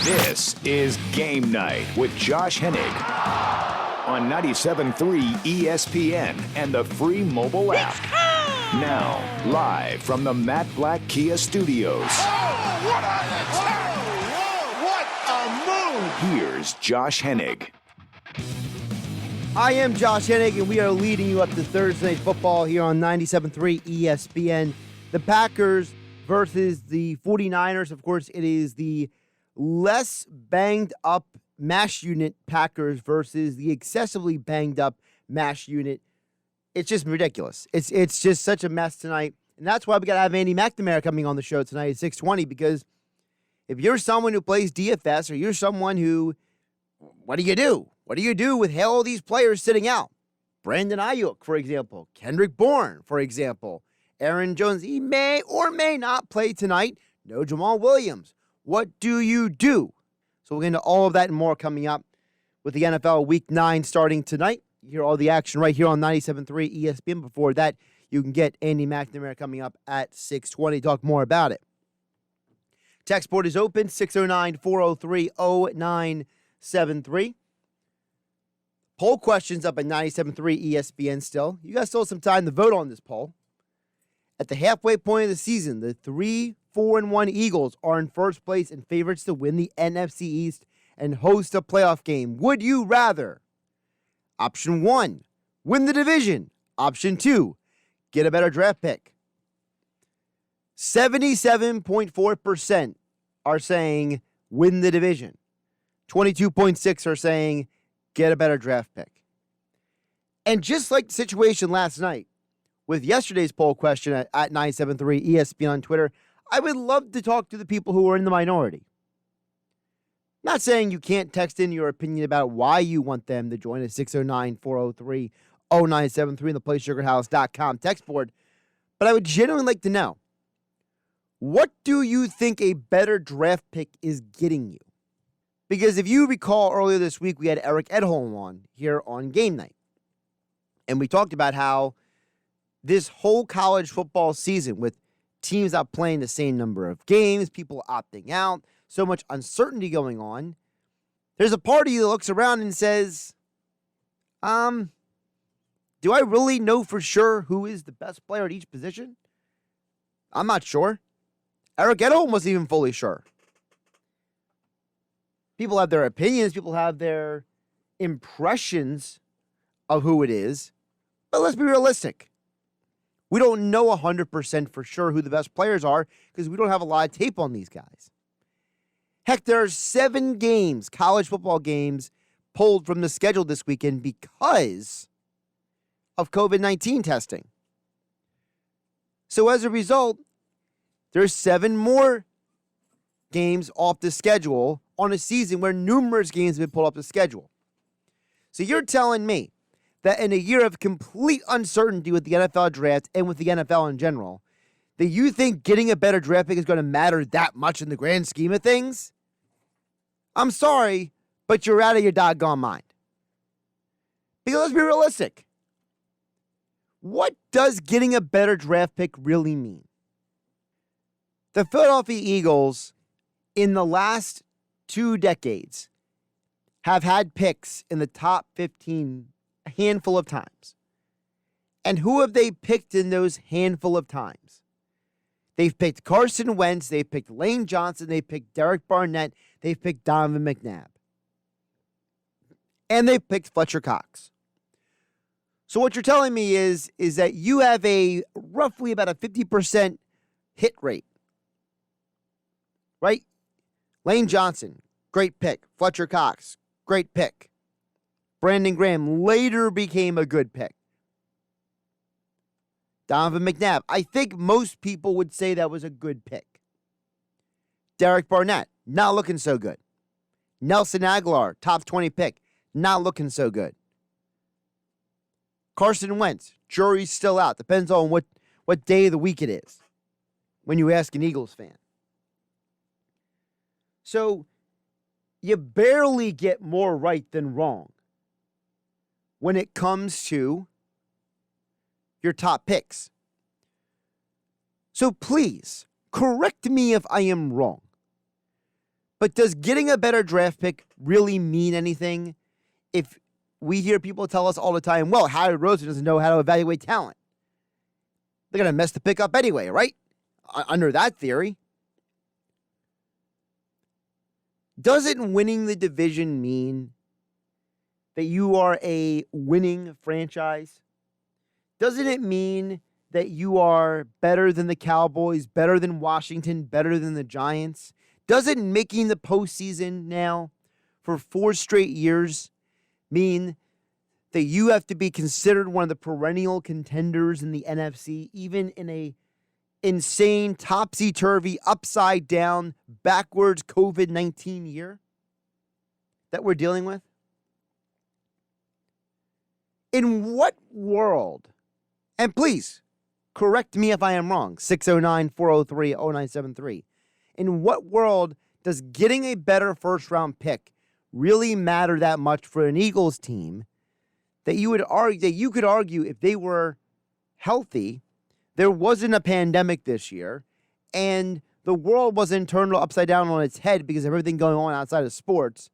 This is Game Night with Josh Hennig on 97.3 ESPN and the free mobile app. Now, live from the Matt Black Kia Studios. Oh, what an attack! What a move! Here's Josh Hennig. I am Josh Hennig, and we are leading you up to Thursday Night Football here on 97.3 ESPN. The Packers versus the 49ers. Of course, it is the less banged up MASH unit Packers versus the excessively banged up MASH unit. It's just ridiculous. It's just such a mess tonight. And that's why we got to have Andy McNamara coming on the show tonight at 6:20, because if you're someone who plays DFS or you're someone who, what do you do? What do you do with all these players sitting out? Brandon Ayuk, for example. Kendrick Bourne, for example. Aaron Jones, he may or may not play tonight. No Jamal Williams. What do you do? So we'll get into all of that and more coming up with the NFL Week 9 starting tonight. You hear all the action right here on 97.3 ESPN. Before that, you can get Andy McNamara coming up at 6:20. Talk more about it. Text board is open, 609-403-0973. Poll questions up at 97.3 ESPN still. You guys still have some time to vote on this poll. At the halfway point of the season, the 3-4-1 Eagles are in first place and favorites to win the NFC East and host a playoff game. Would you rather? Option 1, win the division. Option 2, get a better draft pick. 77.4% are saying win the division. 22.6% are saying get a better draft pick. And just like the situation last night with yesterday's poll question at 973 ESPN on Twitter, I would love to talk to the people who are in the minority. Not saying you can't text in your opinion about why you want them to join at 609-403-0973 in the PlaySugarHouse.com text board, but I would genuinely like to know, what do you think a better draft pick is getting you? Because if you recall earlier this week, we had Eric Edholm on here on Game Night, and we talked about how this whole college football season, with teams not playing the same number of games, people opting out, so much uncertainty going on, there's a party that looks around and says, do I really know for sure who is the best player at each position? I'm not sure. Eric Edholm wasn't even fully sure. People have their opinions, people have their impressions of who it is, but let's be realistic. We don't know 100% for sure who the best players are because we don't have a lot of tape on these guys. Heck, there are 7 games, college football games, pulled from the schedule this weekend because of COVID-19 testing. So as a result, there's 7 more games off the schedule on a season where numerous games have been pulled off the schedule. So you're telling me that in a year of complete uncertainty with the NFL draft and with the NFL in general, that you think getting a better draft pick is going to matter that much in the grand scheme of things? I'm sorry, but you're out of your doggone mind. Because let's be realistic. What does getting a better draft pick really mean? The Philadelphia Eagles, in the last 2 decades, have had picks in the top 15 a handful of times. And who have they picked in those handful of times? They've picked Carson Wentz, they've picked Lane Johnson, they've picked Derek Barnett, they've picked Donovan McNabb. And they've picked Fletcher Cox. So what you're telling me is that you have a roughly about a 50% hit rate. Right? Lane Johnson, great pick. Fletcher Cox, great pick. Brandon Graham later became a good pick. Donovan McNabb, I think most people would say that was a good pick. Derek Barnett, not looking so good. Nelson Aguilar, top 20 pick, not looking so good. Carson Wentz, jury's still out. Depends on what day of the week it is when you ask an Eagles fan. So you barely get more right than wrong when it comes to your top picks. So please, correct me if I am wrong. But does getting a better draft pick really mean anything if we hear people tell us all the time, well, Harry Rosen doesn't know how to evaluate talent? They're going to mess the pick up anyway, right? Under that theory. Doesn't winning the division mean that you are a winning franchise? Doesn't it mean that you are better than the Cowboys, better than Washington, better than the Giants? Doesn't making the postseason now for 4 straight years mean that you have to be considered one of the perennial contenders in the NFC, even in a insane, topsy-turvy, upside-down, backwards COVID-19 year that we're dealing with? In what world, and please correct me if I am wrong, 609-403-0973, in what world does getting a better first-round pick really matter that much for an Eagles team that you could argue if they were healthy, there wasn't a pandemic this year, and the world wasn't turned upside down on its head because of everything going on outside of sports,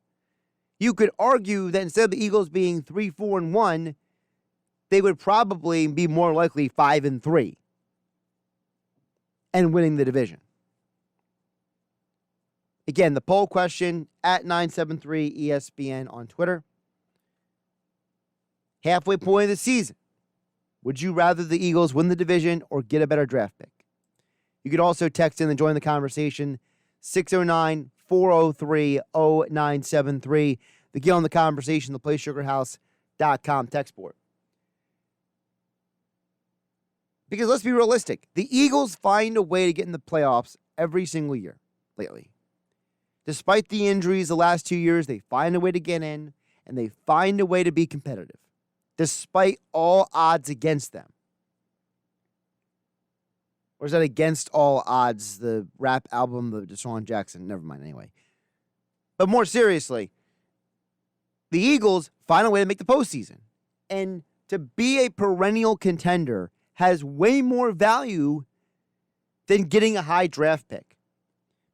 you could argue that instead of the Eagles being 3-4-1, they would probably be more likely 5-3 and winning the division. Again, the poll question at 973ESPN on Twitter. Halfway point of the season. Would you rather the Eagles win the division or get a better draft pick? You could also text in and join the conversation, 609-403-0973. The Get on the Conversation, the PlaySugarHouse.com text board. Because let's be realistic. The Eagles find a way to get in the playoffs every single year lately. Despite the injuries the last 2 years, they find a way to get in, and they find a way to be competitive, despite all odds against them. Or is that Against All Odds, the rap album of Deshaun Jackson? Never mind, anyway. But more seriously, the Eagles find a way to make the postseason. And to be a perennial contender has way more value than getting a high draft pick.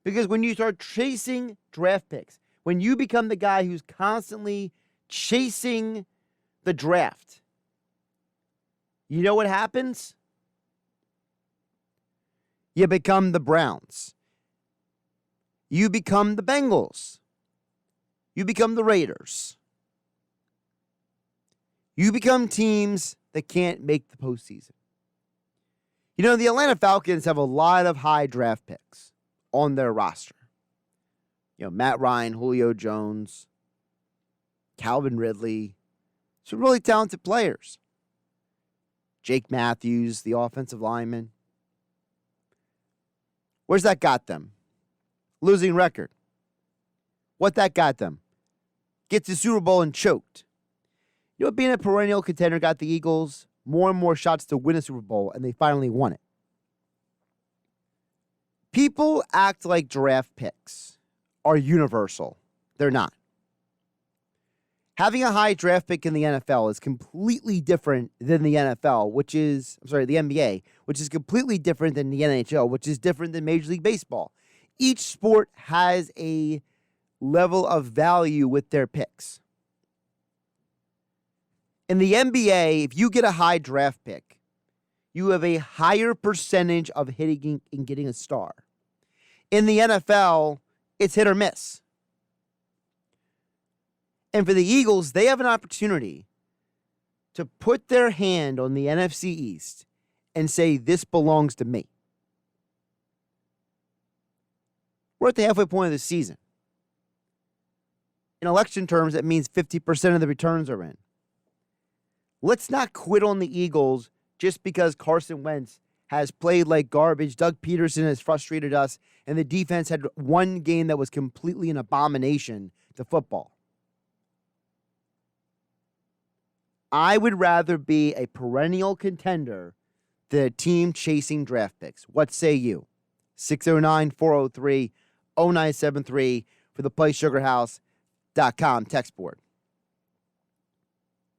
Because when you start chasing draft picks, when you become the guy who's constantly chasing the draft, you know what happens? You become the Browns. You become the Bengals. You become the Raiders. You become teams that can't make the postseason. You know, the Atlanta Falcons have a lot of high draft picks on their roster. You know, Matt Ryan, Julio Jones, Calvin Ridley, some really talented players. Jake Matthews, the offensive lineman. Where's that got them? Losing record. What that got them? Get to Super Bowl and choked. You know what, being a perennial contender got the Eagles more and more shots to win a Super Bowl, and they finally won it. People act like draft picks are universal. They're not. Having a high draft pick in the NFL is completely different than the NFL, the NBA, which is completely different than the NHL, which is different than Major League Baseball. Each sport has a level of value with their picks. In the NBA, if you get a high draft pick, you have a higher percentage of hitting and getting a star. In the NFL, it's hit or miss. And for the Eagles, they have an opportunity to put their hand on the NFC East and say, this belongs to me. We're at the halfway point of the season. In election terms, that means 50% of the returns are in. Let's not quit on the Eagles just because Carson Wentz has played like garbage. Doug Peterson has frustrated us, and the defense had one game that was completely an abomination to football. I would rather be a perennial contender than a team chasing draft picks. What say you? 609-403-0973 for the PlaySugarHouse.com text board.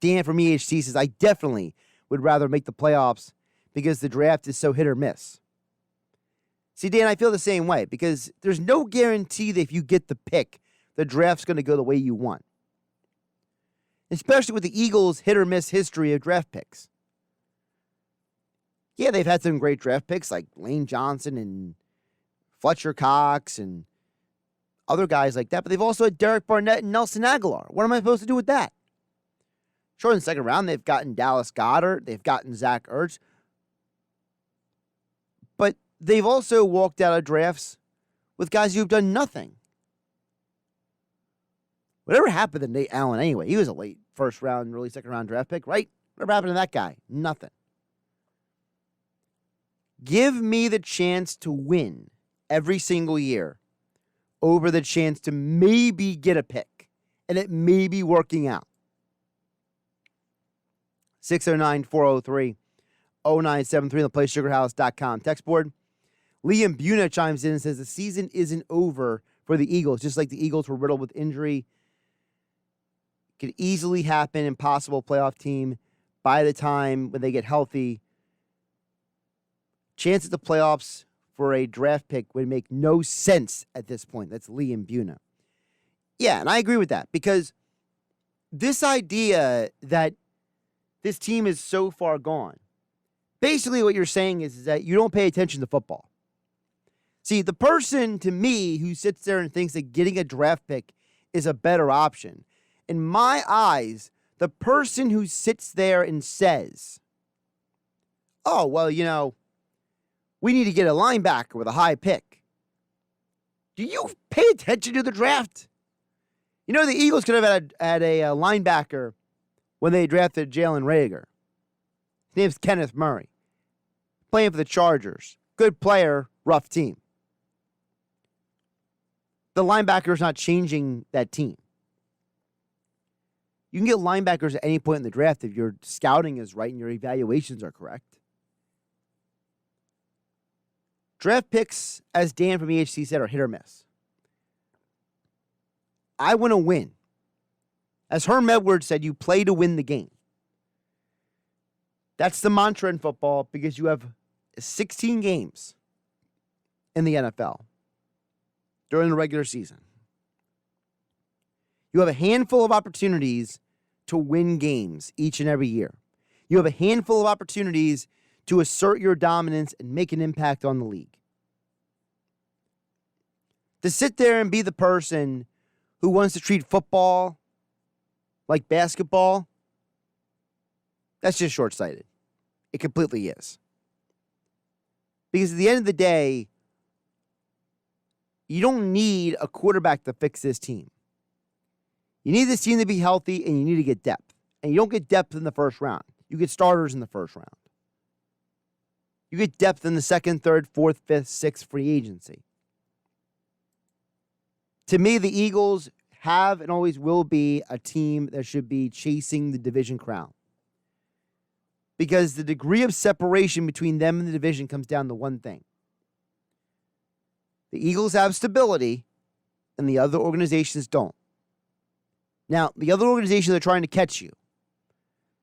Dan from EHC says, I definitely would rather make the playoffs because the draft is so hit or miss. See, Dan, I feel the same way because there's no guarantee that if you get the pick, the draft's going to go the way you want. Especially with the Eagles' hit-or-miss history of draft picks. Yeah, they've had some great draft picks like Lane Johnson and Fletcher Cox and other guys like that, but they've also had Derek Barnett and Nelson Aguilar. What am I supposed to do with that? Sure, in the second round, they've gotten Dallas Goedert. They've gotten Zach Ertz. But they've also walked out of drafts with guys who've done nothing. Whatever happened to Nate Allen anyway? He was a late first round, early second round draft pick, right? Whatever happened to that guy? Nothing. Give me the chance to win every single year over the chance to maybe get a pick, and it may be working out. 609-403-0973 on the PlaySugarHouse.com text board. Liam Buna chimes in and says the season isn't over for the Eagles, just like the Eagles were riddled with injury. Could easily happen, impossible playoff team by the time when they get healthy. Chance at the playoffs for a draft pick would make no sense at this point. That's Liam Buna. Yeah, and I agree with that because this idea that this team is so far gone, basically what you're saying is that you don't pay attention to football. See, the person to me who sits there and thinks that getting a draft pick is a better option, in my eyes, the person who sits there and says, oh, well, we need to get a linebacker with a high pick. Do you pay attention to the draft? The Eagles could have had a linebacker when they drafted Jalen Reagor. His name's Kenneth Murray. Playing for the Chargers. Good player, rough team. The linebacker's not changing that team. You can get linebackers at any point in the draft if your scouting is right and your evaluations are correct. Draft picks, as Dan from EHC said, are hit or miss. I want to win. As Herm Edwards said, you play to win the game. That's the mantra in football because you have 16 games in the NFL during the regular season. You have a handful of opportunities to win games each and every year. You have a handful of opportunities to assert your dominance and make an impact on the league. To sit there and be the person who wants to treat football like basketball, that's just short-sighted. It completely is. Because at the end of the day, you don't need a quarterback to fix this team. You need this team to be healthy, and you need to get depth. And you don't get depth in the first round. You get starters in the first round. You get depth in the second, third, fourth, fifth, sixth free agency. To me, the Eagles have and always will be a team that should be chasing the division crown. Because the degree of separation between them and the division comes down to one thing. The Eagles have stability, and the other organizations don't. Now, the other organizations are trying to catch you.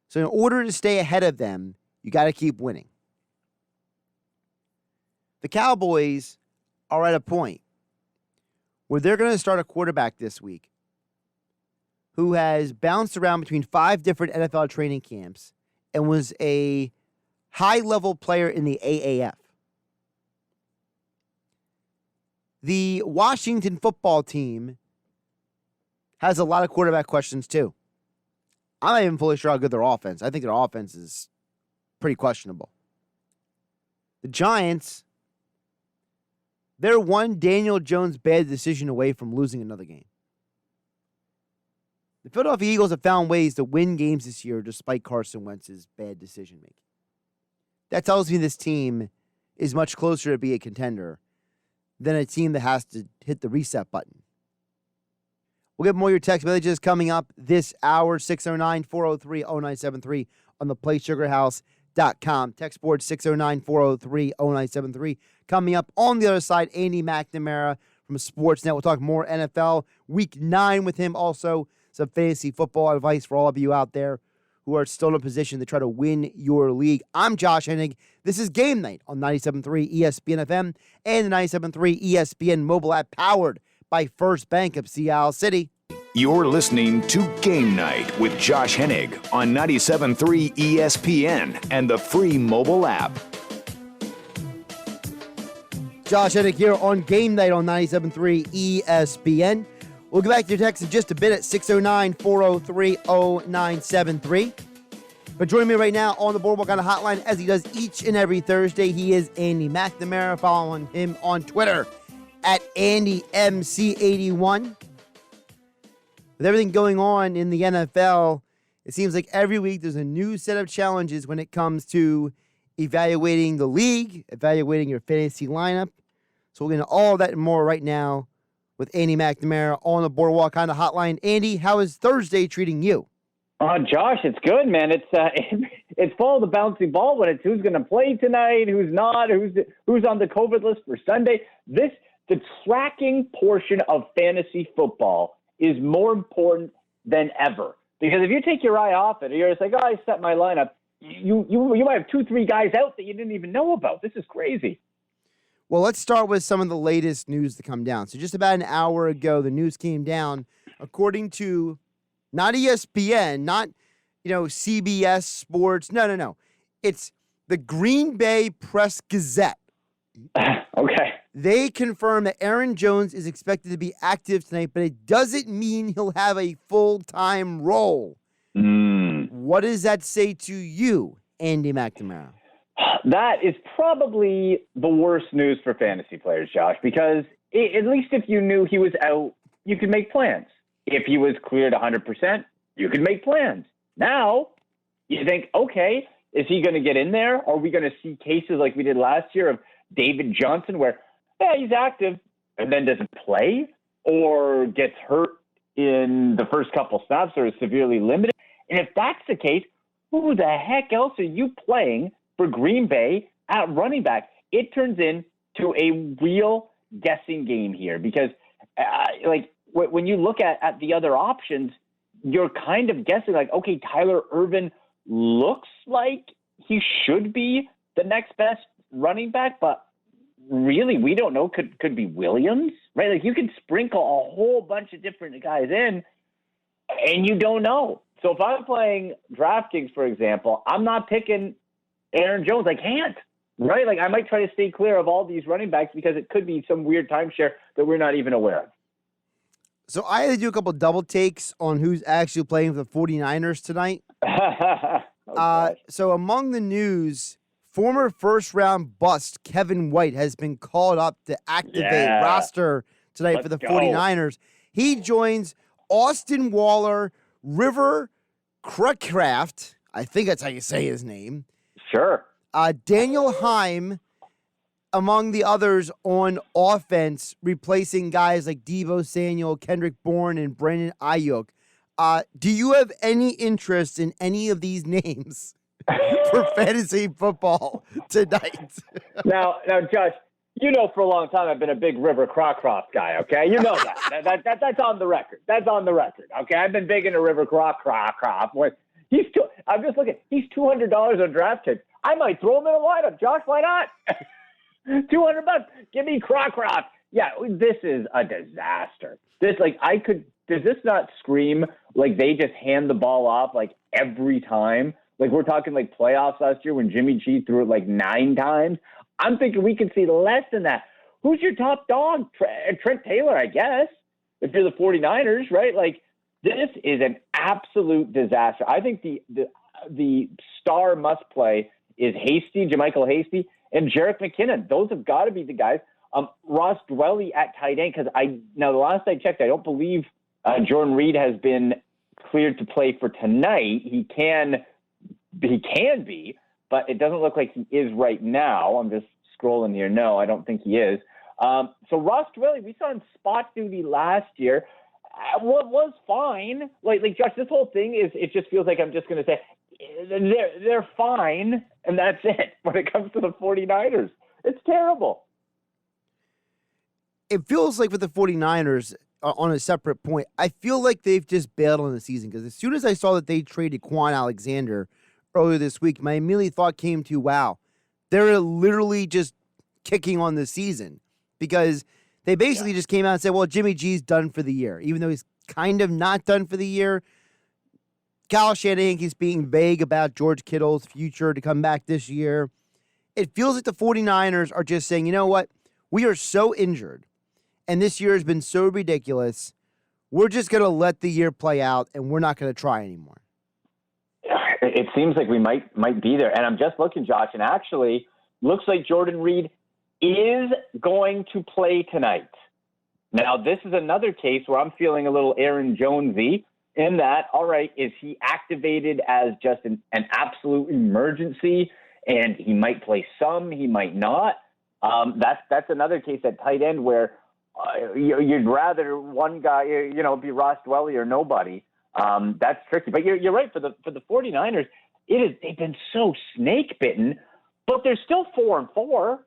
So in order to stay ahead of them, you got to keep winning. The Cowboys are at a point where they're going to start a quarterback this week who has bounced around between 5 different NFL training camps and was a high-level player in the AAF. The Washington football team has a lot of quarterback questions, too. I'm not even fully sure how good their offense. I think their offense is pretty questionable. The Giants, they're one Daniel Jones bad decision away from losing another game. The Philadelphia Eagles have found ways to win games this year despite Carson Wentz's bad decision-making. That tells me this team is much closer to be a contender than a team that has to hit the reset button. We'll get more of your text messages coming up this hour, 609-403-0973 on the PlaySugarHouse.com. Text board 609-403-0973. Coming up on the other side, Andy McNamara from Sportsnet. We'll talk more NFL Week 9 with him. Also, some fantasy football advice for all of you out there who are still in a position to try to win your league. I'm Josh Hennig. This is Game Night on 97.3 ESPN FM and the 97.3 ESPN mobile app, powered by First Bank of Sea Isle City. You're listening to Game Night with Josh Hennig on 97.3 ESPN and the free mobile app. Josh Hennig here on Game Night on 97.3 ESPN. We'll get back to your text in just a bit at 609-403-0973. But joining me right now on the Boardwalk on the hotline, as he does each and every Thursday, he is Andy McNamara. Following him on Twitter at AndyMC81. With everything going on in the NFL, it seems like every week there's a new set of challenges when it comes to evaluating the league, evaluating your fantasy lineup. So we're going to all of that and more right now with Andy McNamara on the Boardwalk on the hotline. Andy, how is Thursday treating you? Josh, it's good, man. It's follow the bouncing ball when it's who's going to play tonight, who's not, who's on the COVID list for Sunday. The tracking portion of fantasy football is more important than ever, because if you take your eye off it, you're just like, oh, I set my lineup. You might have 2-3 guys out that you didn't even know about. This is crazy. Well, let's start with some of the latest news to come down. So just about an hour ago, the news came down, according to not ESPN, not CBS Sports. No. It's the Green Bay Press Gazette. Okay. They confirm that Aaron Jones is expected to be active tonight, but it doesn't mean he'll have a full-time role. What does that say to you, Andy McNamara? That is probably the worst news for fantasy players, Josh, because at least if you knew he was out, you could make plans. If he was cleared 100%, you could make plans. Now, you think, okay, is he going to get in there? Are we going to see cases like we did last year of David Johnson where, yeah, he's active and then doesn't play or gets hurt in the first couple snaps or is severely limited? And if that's the case, who the heck else are you playing for Green Bay at running back? It turns into a real guessing game here because, when you look at the other options, you're kind of guessing like, okay, Tyler Ervin looks like he should be the next best running back, but really we don't know. Could be Williams, right? Like you can sprinkle a whole bunch of different guys in and you don't know. So if I'm playing DraftKings, for example, I'm not picking Aaron Jones. I can't, right? Like I might try to stay clear of all these running backs because it could be some weird timeshare that we're not even aware of. So I had to do a couple double takes on who's actually playing for the 49ers tonight. So among the news, former first-round bust Kevin White has been called up to activate roster tonight for the 49ers. He joins Austin Waller, River Crutcraft, I think that's how you say his name. Sure. Daniel Heim, among the others on offense, replacing guys like Deebo Samuel, Kendrick Bourne, and Brandon Ayuk. Do you have any interest in any of these names for fantasy football tonight? Now, Josh, for a long time I've been a big River Crocroft guy, okay? You know that. That's on the record. That's on the record, okay? I've been big into River Crocroft. I'm just looking. He's $200 on DraftKings. I might throw him in a lineup, Josh. Why not? $200. Give me Crocroft. Yeah, this is a disaster. Does this not scream like they just hand the ball off like every time? Like we're talking like playoffs last year when Jimmy G threw it like 9 times. I'm thinking we could see less than that. Who's your top dog? Trent Taylor, I guess, if you're the 49ers, right? Like this is an absolute disaster. I think the star must play is Jermichael Hasty, and Jerick McKinnon. Those have got to be the guys. Ross Dwelly at tight end, because the last I checked, I don't believe Jordan Reed has been cleared to play for tonight. He can be, but it doesn't look like he is right now. I'm just scrolling here. No, I don't think he is. So Ross Dwelly, we saw him spot duty last year. What was fine. Like Josh, this whole thing it just feels like I'm just going to say they're fine, and that's it when it comes to the 49ers. It's terrible. It feels like with the 49ers, on a separate point, I feel like they've just bailed on the season because as soon as I saw that they traded Quan Alexander earlier this week, my immediate thought came to, wow, they're literally just kicking on the season because they basically just came out and said, well, Jimmy G's done for the year, even though he's kind of not done for the year. Kyle Shanahan keeps being vague about George Kittle's future to come back this year. It feels like the 49ers are just saying, you know what? We are so injured, and this year has been so ridiculous. We're just going to let the year play out, and we're not going to try anymore. It seems like we might be there. And I'm just looking, Josh, and actually looks like Jordan Reed is going to play tonight. Now, this is another case where I'm feeling a little Aaron Jonesy in that, all right, is he activated as just an absolute emergency, and he might play some, he might not. That's another case at tight end where you'd rather one guy, be Ross Dwelly or nobody. That's tricky. But you're right, for the 49ers, they've been so snake bitten, but they're still 4-4,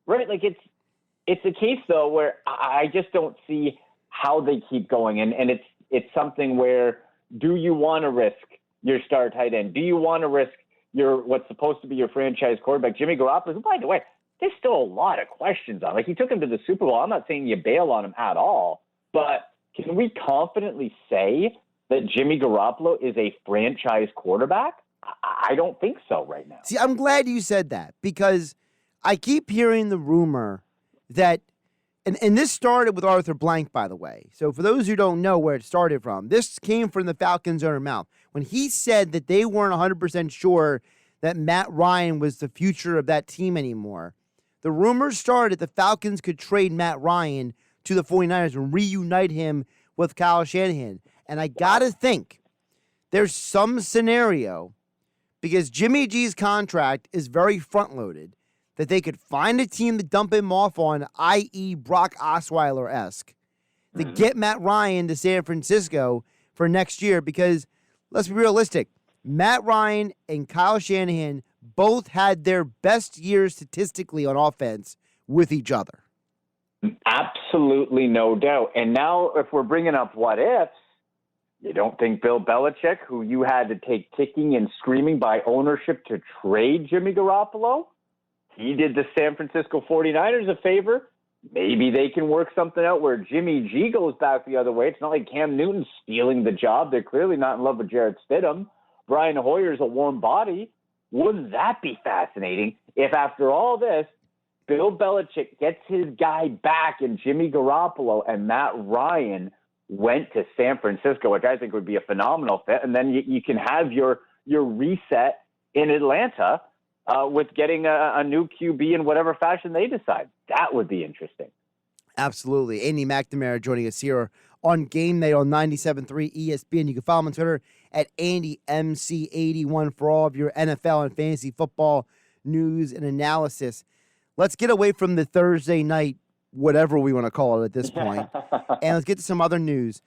right? Like it's a case though where I just don't see how they keep going, and it's something where, do you want to risk your star tight end? Do you want to risk what's supposed to be your franchise quarterback, Jimmy Garoppolo, who, by the way, there's still a lot of questions on. Like, he took him to the Super Bowl. I'm not saying you bail on him at all, but can we confidently say that Jimmy Garoppolo is a franchise quarterback? I don't think so right now. See, I'm glad you said that because I keep hearing the rumor that, and this started with Arthur Blank, by the way. So for those who don't know where it started from, this came from the Falcons' owner mouth. When he said that they weren't 100% sure that Matt Ryan was the future of that team anymore, the rumors started the Falcons could trade Matt Ryan to the 49ers and reunite him with Kyle Shanahan. And I got to think there's some scenario, because Jimmy G's contract is very front-loaded, that they could find a team to dump him off on, i.e. Brock Osweiler-esque, to get Matt Ryan to San Francisco for next year. Because, let's be realistic, Matt Ryan and Kyle Shanahan both had their best years statistically on offense with each other. Absolutely no doubt. And now if we're bringing up what ifs, you don't think Bill Belichick, who you had to take kicking and screaming by ownership to trade Jimmy Garoppolo, he did the San Francisco 49ers a favor. Maybe they can work something out where Jimmy G goes back the other way. It's not like Cam Newton's stealing the job. They're clearly not in love with Jarrett Stidham. Brian Hoyer's a warm body. Wouldn't that be fascinating if after all this, Bill Belichick gets his guy back in Jimmy Garoppolo and Matt Ryan went to San Francisco, which I think would be a phenomenal fit. And then you can have your reset in Atlanta with getting a new QB in whatever fashion they decide. That would be interesting. Absolutely. Andy McNamara joining us here on GameNight on 97.3 ESPN. You can follow him on Twitter at AndyMC81 for all of your NFL and fantasy football news and analysis. Let's get away from the Thursday night, whatever we want to call it at this point, and let's get to some other news.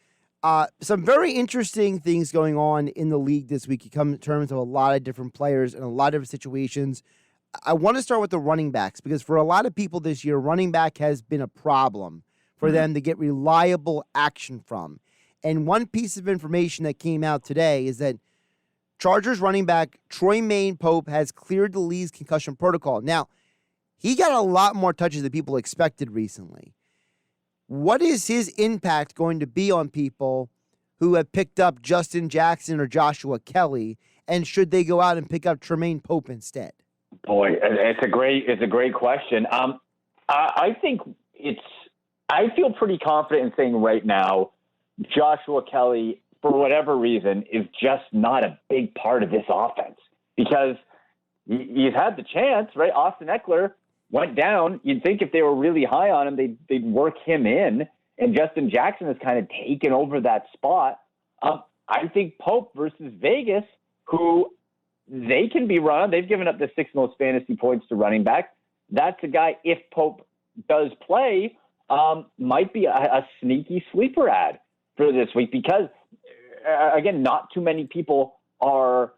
Some very interesting things going on in the league this week. You come in terms of a lot of different players and a lot of different situations. I want to start with the running backs because for a lot of people this year, running back has been a problem for them to get reliable action from. And one piece of information that came out today is that Chargers running back Troy Maine Pope has cleared the league's concussion protocol. Now, he got a lot more touches than people expected recently. What is his impact going to be on people who have picked up Justin Jackson or Joshua Kelly, and should they go out and pick up Tremaine Pope instead? Boy, it's a great question. I think I feel pretty confident in saying right now, Joshua Kelly, for whatever reason, is just not a big part of this offense because he's had the chance, right? Austin Eckler went down. You'd think if they were really high on him, they'd work him in, and Justin Jackson has kind of taken over that spot. I think Pope versus Vegas, who they can be run. They've given up the 6th most fantasy points to running back. That's a guy, if Pope does play, might be a sneaky sleeper ad for this week because, again, not too many people are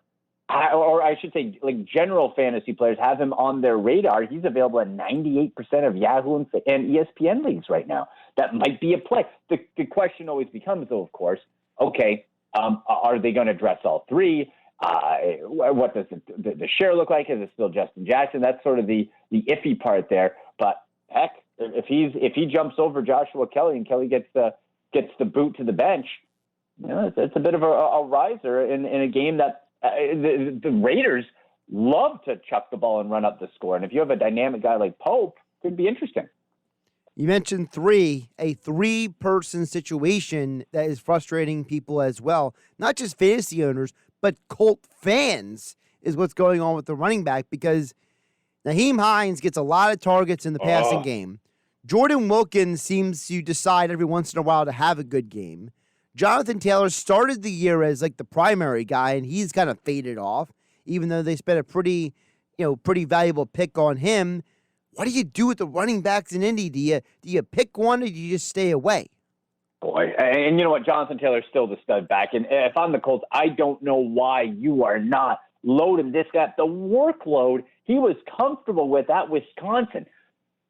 or I should say, like general fantasy players have him on their radar. He's available in 98% of Yahoo and ESPN leagues right now. That might be a play. The question always becomes, though, of course, okay, are they going to dress all three? What does the share look like? Is it still Justin Jackson? That's sort of the iffy part there. But heck, if he jumps over Joshua Kelly and Kelly gets the boot to the bench, it's a bit of a riser in a game that the Raiders love to chuck the ball and run up the score. And if you have a dynamic guy like Pope, it could be interesting. You mentioned a three-person situation that is frustrating people as well. Not just fantasy owners, but Colt fans is what's going on with the running back, because Nyheim Hines gets a lot of targets in the passing game. Jordan Wilkins seems to decide every once in a while to have a good game. Jonathan Taylor started the year as like the primary guy, and he's kind of faded off, even though they spent a pretty valuable pick on him. What do you do with the running backs in Indy? Do you pick one, or do you just stay away? Boy, and you know what? Jonathan Taylor's still the stud back. And if I'm the Colts, I don't know why you are not loading this guy. The workload he was comfortable with at Wisconsin.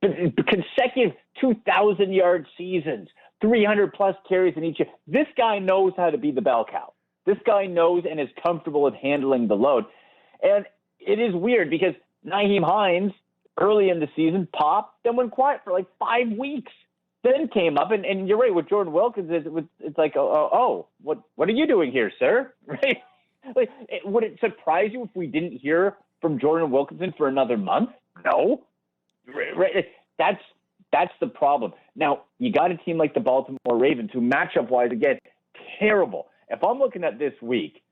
Consecutive 2,000-yard seasons, 300-plus carries in each year. This guy knows how to be the bell cow. This guy knows and is comfortable with handling the load. And it is weird because Nyheim Hines, early in the season, popped, then went quiet for like 5 weeks. Then came up, and you're right, with Jordan Wilkins, it's like, what are you doing here, sir? Right? Like, would it surprise you if we didn't hear from Jordan Wilkinson for another month? No. Right? That's the problem. Now, you got a team like the Baltimore Ravens, who matchup-wise, again, terrible. If I'm looking at this week,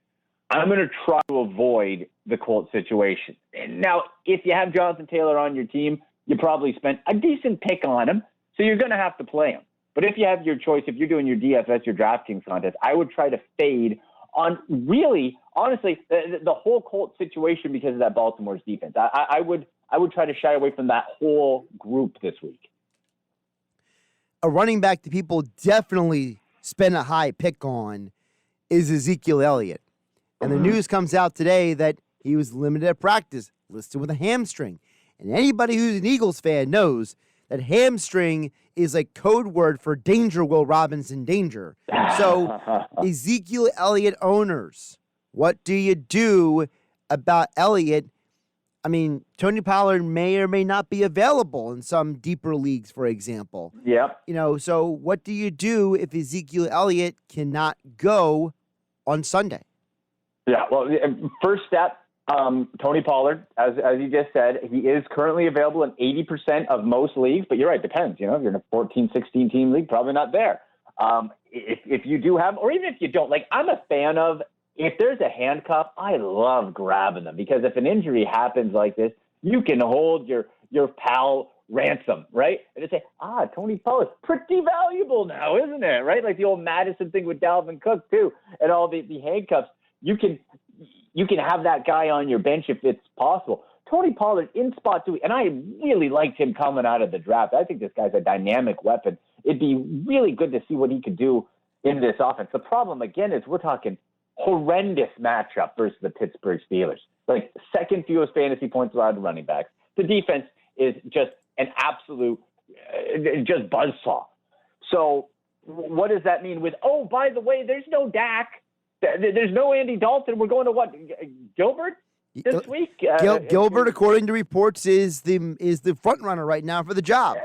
I'm going to try to avoid the Colts situation. Now, if you have Jonathan Taylor on your team, you probably spent a decent pick on him, so you're going to have to play him. But if you have your choice, if you're doing your DFS, your DraftKings contest, I would try to fade on really, honestly, the whole Colts situation because of that Baltimore's defense. I would try to shy away from that whole group this week. A running back that people definitely spend a high pick on is Ezekiel Elliott. And the news comes out today that he was limited at practice, listed with a hamstring. And anybody who's an Eagles fan knows that hamstring is a code word for danger, Will Robinson, danger. So, Ezekiel Elliott owners, what do you do about Elliott? I mean, Tony Pollard may or may not be available in some deeper leagues, for example. Yep. So what do you do if Ezekiel Elliott cannot go on Sunday? Yeah, well, first step, Tony Pollard, as you just said, he is currently available in 80% of most leagues, but you're right, depends. If you're in a 14, 16-team league, probably not there. If you do have, or even if you don't, like I'm a fan of, if there's a handcuff, I love grabbing them because if an injury happens like this, you can hold your pal ransom, right? And just say, Tony Pollard's pretty valuable now, isn't it? Right? Like the old Madison thing with Dalvin Cook too, and all the handcuffs. You can have that guy on your bench if it's possible. Tony Pollard in spot 2, and I really liked him coming out of the draft. I think this guy's a dynamic weapon. It'd be really good to see what he could do in this offense. The problem, again, is we're talking horrendous matchup versus the Pittsburgh Steelers. Like second fewest fantasy points allowed to running backs. The defense is just an absolute just buzzsaw. So what does that mean with, by the way, there's no Dak. There's no Andy Dalton. We're going to what? Gilbert this week? Gilbert, according to reports, is the front runner right now for the job.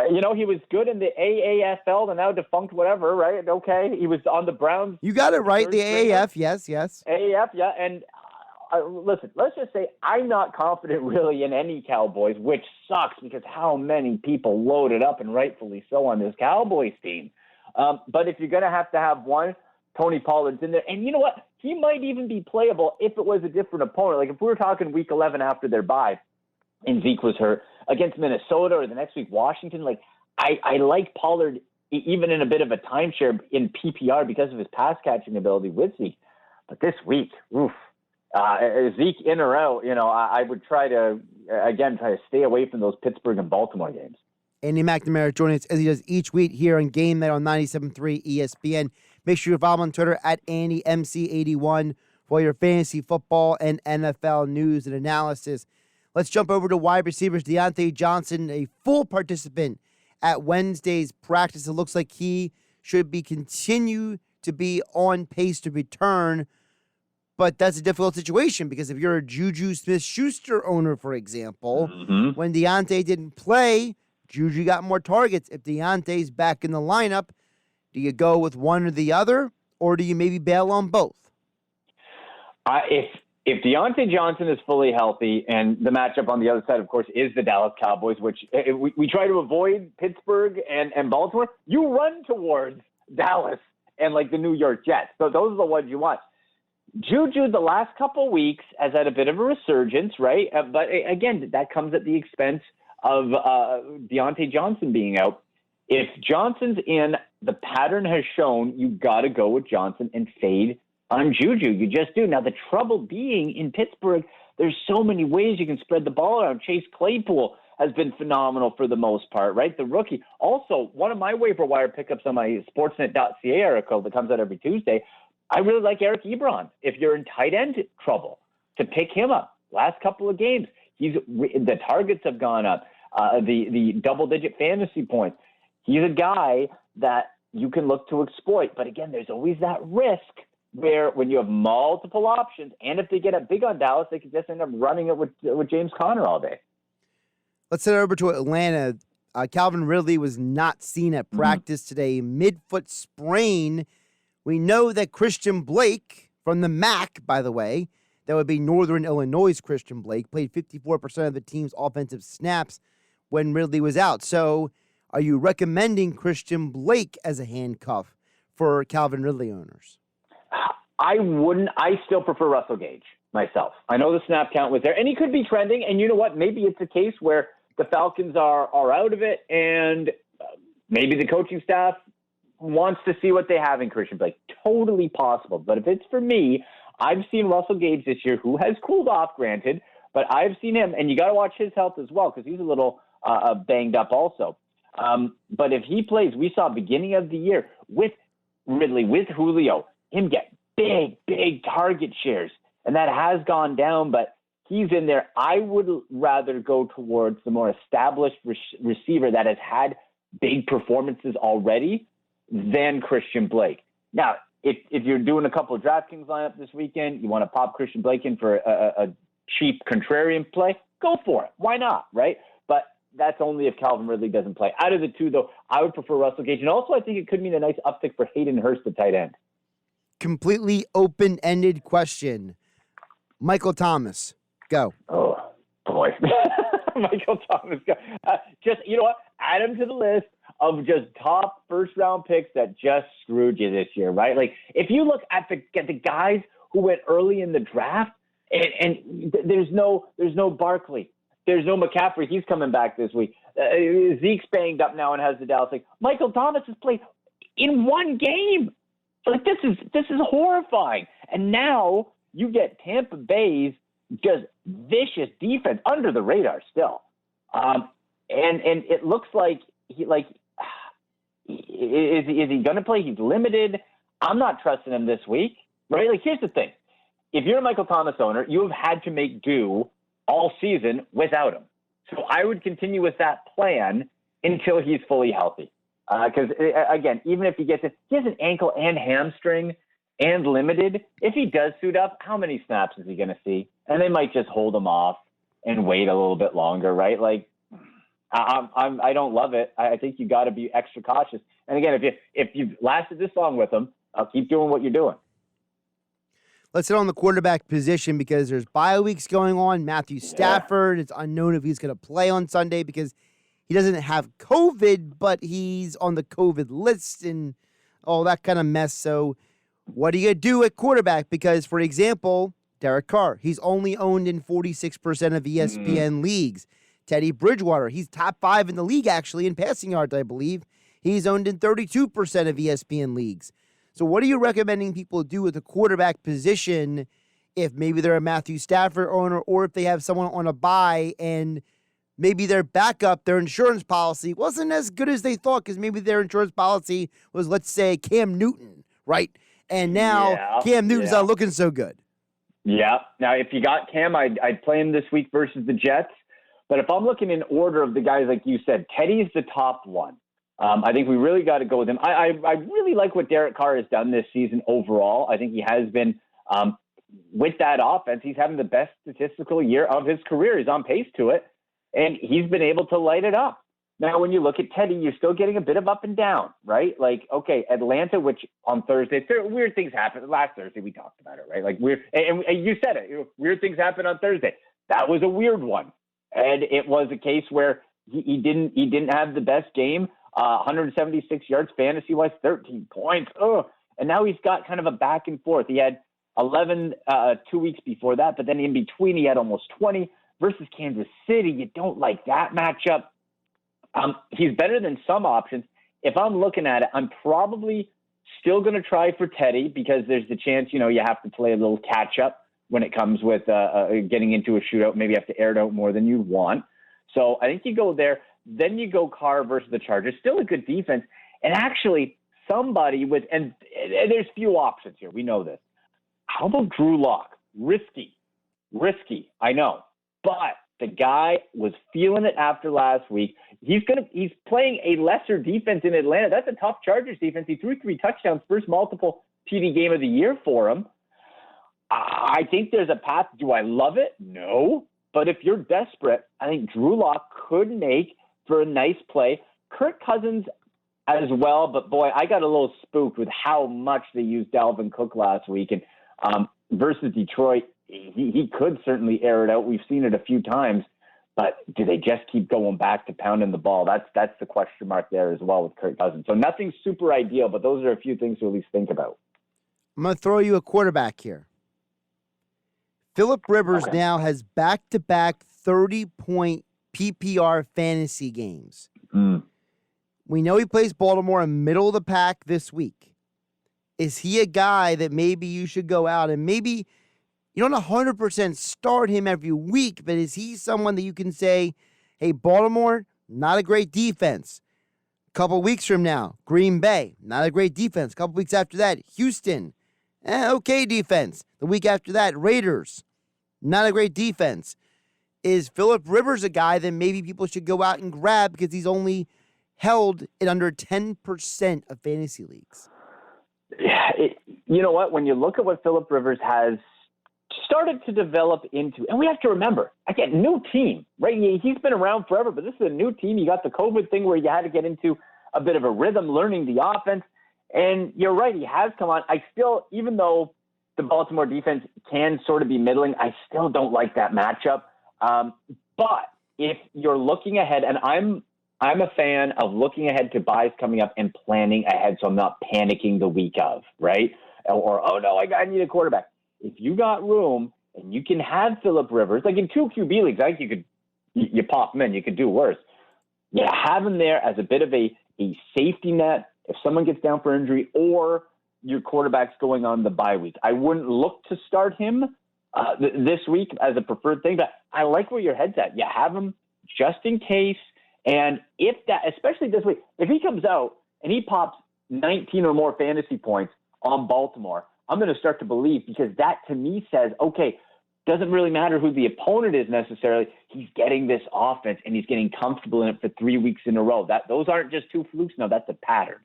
He was good in the AAFL, the now defunct whatever, right? Okay, he was on the Browns. You got it right. The AAF, yes. AAF, yeah. And listen, let's just say I'm not confident really in any Cowboys, which sucks because how many people loaded up and rightfully so on this Cowboys team. But if you're going to have one, Tony Pollard's in there. And you know what? He might even be playable if it was a different opponent. Like if we were talking week 11 after their bye and Zeke was hurt against Minnesota or the next week Washington, like I like Pollard even in a bit of a timeshare in PPR because of his pass catching ability with Zeke. But this week, Zeke in or out, I would try to stay away from those Pittsburgh and Baltimore games. Andy McNamara joining us as he does each week here on GameNight on 97.3 ESPN. Make sure you follow him on Twitter at AndyMC81 for your fantasy football and NFL news and analysis. Let's jump over to wide receivers. Deontay Johnson, a full participant at Wednesday's practice. It looks like he should continue to be on pace to return. But that's a difficult situation because if you're a Juju Smith-Schuster owner, for example, when Deontay didn't play, Juju got more targets. If Deontay's back in the lineup, do you go with one or the other, or do you maybe bail on both? If Deontay Johnson is fully healthy, and the matchup on the other side, of course, is the Dallas Cowboys, which we try to avoid Pittsburgh and Baltimore, you run towards Dallas and like the New York Jets. So those are the ones you want. Juju, the last couple weeks, has had a bit of a resurgence, right? But again, that comes at the expense of Deontay Johnson being out. If Johnson's in, the pattern has shown you got to go with Johnson and fade on Juju. You just do. Now, the trouble being in Pittsburgh, there's so many ways you can spread the ball around. Chase Claypool has been phenomenal for the most part, right? The rookie. Also, one of my waiver wire pickups on my Sportsnet.ca article that comes out every Tuesday, I really like Eric Ebron. If you're in tight end trouble, to pick him up. Last couple of games, the targets have gone up. The double-digit fantasy points. He's a guy that you can look to exploit. But again, there's always that risk where when you have multiple options, and if they get up big on Dallas, they could just end up running it with James Conner all day. Let's head over to Atlanta. Calvin Ridley was not seen at practice today. Midfoot sprain. We know that Christian Blake from the MAC, by the way, that would be Northern Illinois' Christian Blake, played 54% of the team's offensive snaps when Ridley was out. So are you recommending Christian Blake as a handcuff for Calvin Ridley owners? I wouldn't. I still prefer Russell Gage myself. I know the snap count was there, and he could be trending. And you know what? Maybe it's a case where the Falcons are out of it, and maybe the coaching staff wants to see what they have in Christian Blake. Totally possible. But if it's for me, I've seen Russell Gage this year, who has cooled off, granted, but I've seen him, and you got to watch his health as well because he's a little banged up also. But if he plays, we saw beginning of the year with Ridley, with Julio, him get big target shares, and that has gone down, but he's in there. I would rather go towards the more established receiver that has had big performances already than Christian Blake. Now, if you're doing a couple of DraftKings lineup this weekend, you want to pop Christian Blake in for a cheap contrarian play, go for it. Why not, right? But that's only if Calvin Ridley doesn't play. Out of the two, though, I would prefer Russell Gage. And also, I think it could mean a nice uptick for Hayden Hurst at tight end. Completely open-ended question. Michael Thomas, go. Oh, boy. Michael Thomas, go. Just, you know what? Add him to the list of just top first-round picks that just screwed you this year, right? Like, if you look at the guys who went early in the draft, and there's no Barkley. There's no McCaffrey. He's coming back this week. Zeke's banged up now and has the Dallas. Like, Michael Thomas has played in one game. Like, this is horrifying. And now you get Tampa Bay's just vicious defense under the radar still. And it looks like is he going to play? He's limited. I'm not trusting him this week, right? Like, here's the thing. If you're a Michael Thomas owner, you have had to make do all season without him. So I would continue with that plan until he's fully healthy. Because, again, even if he has an ankle and hamstring and limited. If he does suit up, how many snaps is he going to see? And they might just hold him off and wait a little bit longer, right? Like, I don't love it. I think you got to be extra cautious. And again, if you've lasted this long with him, I'll keep doing what you're doing. Let's hit on the quarterback position because there's bye weeks going on. Matthew Stafford, it's unknown if he's going to play on Sunday because he doesn't have COVID, but he's on the COVID list and all that kind of mess. So what do you do at quarterback? Because, for example, Derek Carr, he's only owned in 46% of ESPN leagues. Teddy Bridgewater, he's top 5 in the league, actually, in passing yards, I believe. He's owned in 32% of ESPN leagues. So what are you recommending people do with the quarterback position if maybe they're a Matthew Stafford owner or if they have someone on a bye and maybe their backup, their insurance policy wasn't as good as they thought because maybe their insurance policy was, let's say, Cam Newton, right? And now Cam Newton's not looking so good. Yeah. Now, if you got Cam, I'd play him this week versus the Jets. But if I'm looking in order of the guys, like you said, Teddy's the top one. I think we really got to go with him. I really like what Derek Carr has done this season overall. I think he has been, with that offense, he's having the best statistical year of his career. He's on pace to it, and he's been able to light it up. Now, when you look at Teddy, you're still getting a bit of up and down, right? Like, okay, Atlanta, which on Thursday, weird things happened. Last Thursday, we talked about it, right? Like, and you said it, weird things happened on Thursday. That was a weird one. And it was a case where he didn't have the best game, 176 yards fantasy-wise, 13 points. Ugh. And now he's got kind of a back and forth. He had 11 2 weeks before that, but then in between he had almost 20 versus Kansas City. You don't like that matchup. He's better than some options. If I'm looking at it, I'm probably still going to try for Teddy because there's the chance, you have to play a little catch up when it comes with getting into a shootout. Maybe you have to air it out more than you want. So I think you go there. Then you go Carr versus the Chargers. Still a good defense. And actually somebody with, and there's few options here. We know this. How about Drew Lock? Risky, I know. But the guy was feeling it after last week. He's playing a lesser defense in Atlanta. That's a tough Chargers defense. He threw 3 touchdowns, first multiple TD game of the year for him. I think there's a path. Do I love it? No. But if you're desperate, I think Drew Lock could make for a nice play. Kirk Cousins as well, but boy, I got a little spooked with how much they used Dalvin Cook last week. And versus Detroit, he could certainly air it out. We've seen it a few times, but do they just keep going back to pounding the ball? That's the question mark there as well with Kirk Cousins. So nothing super ideal, but those are a few things to at least think about. I'm going to throw you a quarterback here. Phillip Rivers now has back-to-back 30-point PPR fantasy games. We know he plays Baltimore in middle of the pack this week. Is he a guy that maybe you should go out and maybe you don't 100% start him every week, but is he someone that you can say, hey, Baltimore, not a great defense. A couple weeks from now, Green Bay, not a great defense. A couple weeks after that, Houston, okay defense. The week after that, Raiders, not a great defense. Is Phillip Rivers a guy that maybe people should go out and grab because he's only held in under 10% of fantasy leagues? Yeah, you know what? When you look at what Phillip Rivers has started to develop into, and we have to remember, again, new team, right? He's been around forever, but this is a new team. You got the COVID thing where you had to get into a bit of a rhythm, learning the offense. And you're right, he has come on. I still, even though the Baltimore defense can sort of be middling, I still don't like that matchup. But if you're looking ahead, and I'm a fan of looking ahead to buys coming up and planning ahead so I'm not panicking the week of, right? Or oh, no, I need a quarterback. If you got room and you can have Phillip Rivers, like in 2 QB leagues, I think you pop him in, you could do worse. You have him there as a bit of a safety net if someone gets down for injury or your quarterback's going on the bye week. I wouldn't look to start him this week as a preferred thing, but I like where your head's at. You have him just in case. And if that, especially this week, if he comes out and he pops 19 or more fantasy points on Baltimore, I'm going to start to believe, because that to me says, okay, doesn't really matter who the opponent is necessarily. He's getting this offense and he's getting comfortable in it for 3 weeks in a row. Those aren't just 2 flukes. No, that's a pattern.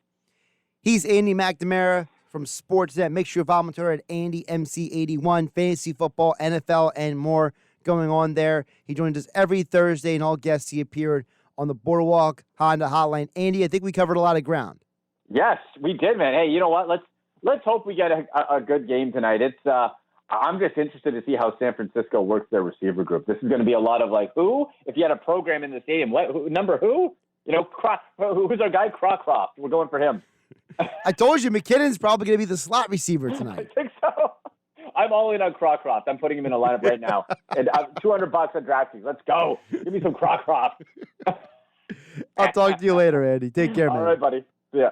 He's Andy McNamara from Sportsnet. Make sure you follow him on Twitter at AndyMC81. Fantasy football, NFL, and more going on there. He joins us every Thursday, and all guests he appeared on the Boardwalk Honda Hotline. Andy, I think we covered a lot of ground. Yes, we did, man. Hey, you know what? Let's hope we get a good game tonight. I'm just interested to see how San Francisco works their receiver group. This is going to be a lot of like, who? If you had a program in the stadium, number who? Who's our guy? Crocroft. We're going for him. I told you, McKinnon's probably going to be the slot receiver tonight. I think so. I'm all in on Crocroft. I'm putting him in a lineup right now. And $200 on DraftKings. Let's go. Give me some Crocroft. I'll talk to you later, Andy. Take care, man. All right, buddy. Yeah.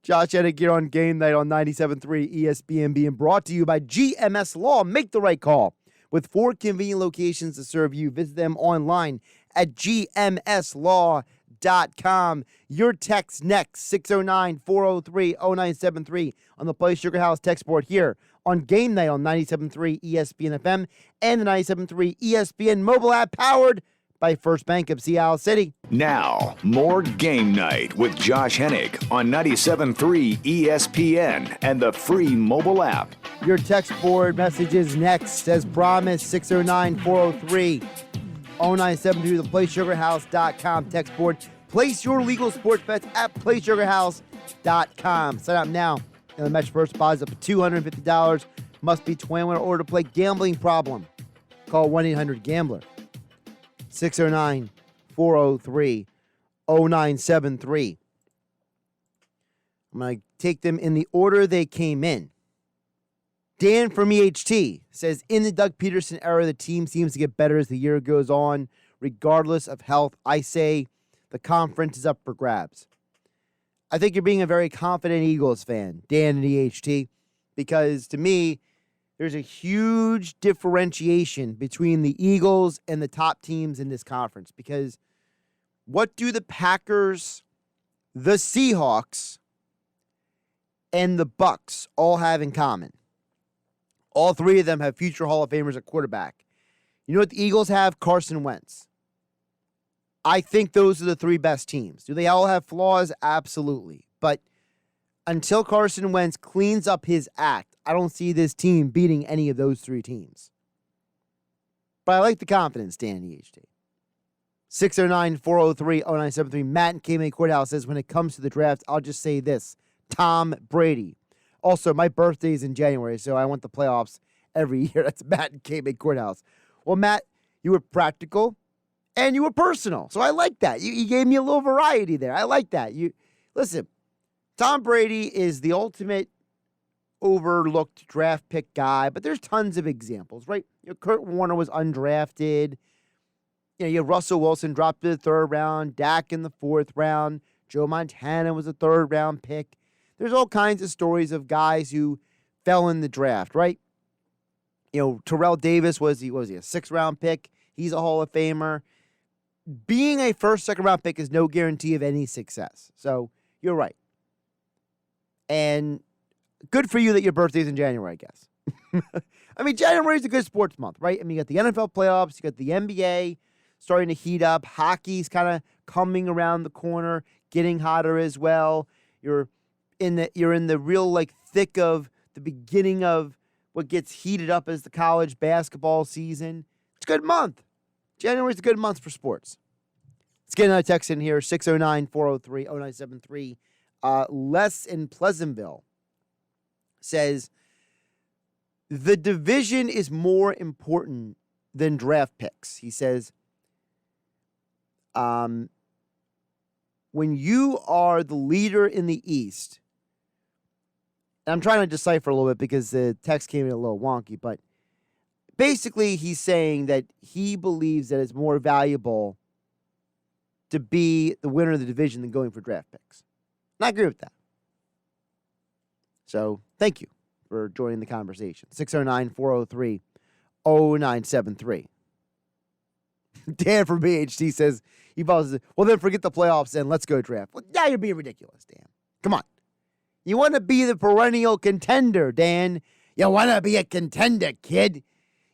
Josh Hennig here on Game Night on 97.3 ESPN, being brought to you by GMS Law. Make the right call. With 4 convenient locations to serve you, visit them online at gmslaw.com. SugarHouse.com. Your text next, 609-403-0973 on the Play Sugar House text board here on Game Night on 97.3 ESPN FM and the 97.3 ESPN mobile app powered by First Bank of Seattle City. Now, more Game Night with Josh Hennig on 97.3 ESPN and the free mobile app. Your text board messages next, as promised, 609-403-0973, the PlaySugarHouse.com text board. Place your legal sports bets at PlaySugarHouse.com. Sign up now, and the match first deposit up to $250. Must be 21 in order to play. Gambling problem? Call 1-800-GAMBLER. 609-403-0973. I'm going to take them in the order they came in. Dan from EHT says, in the Doug Peterson era, the team seems to get better as the year goes on. Regardless of health, I say the conference is up for grabs. I think you're being a very confident Eagles fan, Dan and EHT, because to me, there's a huge differentiation between the Eagles and the top teams in this conference. Because what do the Packers, the Seahawks, and the Bucks all have in common? All three of them have future Hall of Famers at quarterback. You know what the Eagles have? Carson Wentz. I think those are the three best teams. Do they all have flaws? Absolutely. But until Carson Wentz cleans up his act, I don't see this team beating any of those three teams. But I like the confidence, Dan EHT. 609-403-0973. Matt in K-May Courthouse says, when it comes to the draft, I'll just say this. Tom Brady. Also, my birthday is in January, so I want the playoffs every year. That's Matt in K-May Courthouse. Well, Matt, you were practical and you were personal. So I like that. You gave me a little variety there. I like that. Listen, Tom Brady is the ultimate overlooked draft pick guy, but there's tons of examples, right? Kurt Warner was undrafted. You have Russell Wilson dropped to the third round, Dak in the fourth round, Joe Montana was a third round pick. There's all kinds of stories of guys who fell in the draft, right? Terrell Davis was a sixth round pick? He's a Hall of Famer. Being a first, second round pick is no guarantee of any success. So you're right. And good for you that your birthday's in January, I guess. I mean, January is a good sports month, right? I mean, you got the NFL playoffs, you got the NBA starting to heat up, hockey's kind of coming around the corner, getting hotter as well. You're in the real thick of the beginning of what gets heated up as the college basketball season. It's a good month. January's a good month for sports. Let's get another text in here, 609-403-0973. Les in Pleasantville says, the division is more important than draft picks. He says, when you are the leader in the East, and I'm trying to decipher a little bit because the text came in a little wonky, but basically he's saying that he believes that it's more valuable to be the winner of the division than going for draft picks. And I agree with that. So thank you for joining the conversation. 609-403-0973. Dan from BHT says, well, then forget the playoffs and let's go draft. Well, now you're being ridiculous, Dan. Come on. You want to be the perennial contender, Dan. You want to be a contender, kid.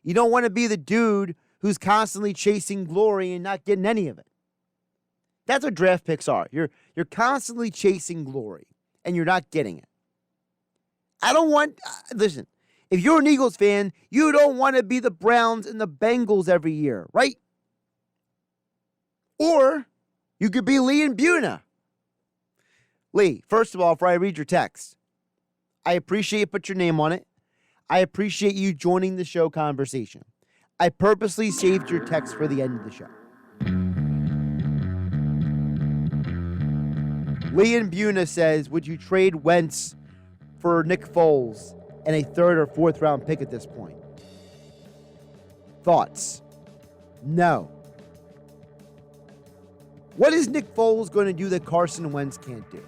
You don't want to be the dude who's constantly chasing glory and not getting any of it. That's what draft picks are. You're constantly chasing glory, and you're not getting it. Listen, if you're an Eagles fan, you don't want to be the Browns and the Bengals every year, right? Or you could be Lee and Buna. Lee, first of all, before I read your text, I appreciate you put your name on it. I appreciate you joining the show conversation. I purposely saved your text for the end of the show. Lee and Buna says, would you trade Wentz for Nick Foles and a third or fourth round pick at this point? Thoughts? No. What is Nick Foles going to do that Carson Wentz can't do?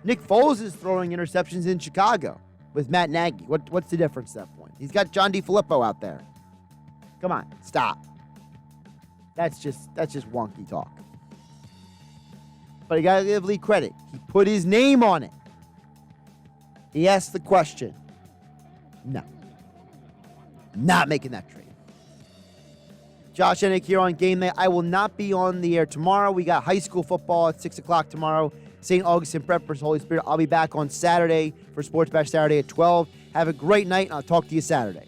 Nick Foles is throwing interceptions in Chicago with Matt Nagy. What's the difference at that point? He's got John DeFilippo out there. Come on, stop. That's just wonky talk. but you got to give Lee credit. He put his name on it. He asked the question. No. Not making that trade. Josh Hennig here on Game Night. I will not be on the air tomorrow. We got high school football at 6 o'clock tomorrow. St. Augustine Preppers, Holy Spirit. I'll be back on Saturday for Sports Bash Saturday at 12. Have a great night, and I'll talk to you Saturday.